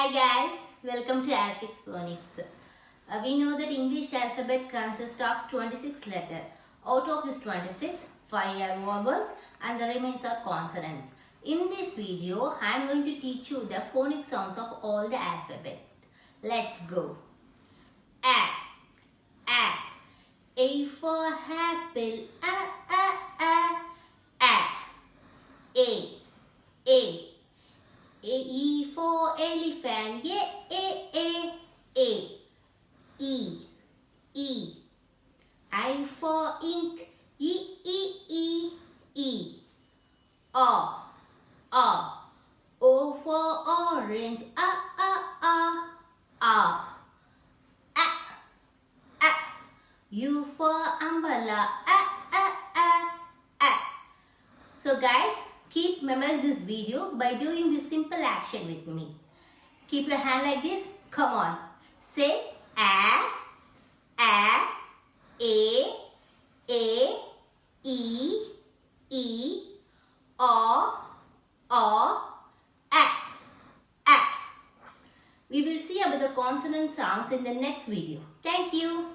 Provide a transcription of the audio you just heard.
Hi guys, welcome to Phonics. We know that English alphabet consists of 26 letters. Out of this 26, 5 are vowels and the remains are consonants. In this video, I am going to teach you the phonic sounds of all the alphabets. Let's go. A, A for apple, A. E for elephant, A. E. I for ink, E. O. O for orange, A. U for umbrella, A. So guys, keep memorize this video by doing this simple action with me. Keep your hand like this. Come on. Say A, E, O, A. We will see about the consonant sounds in the next video. Thank you.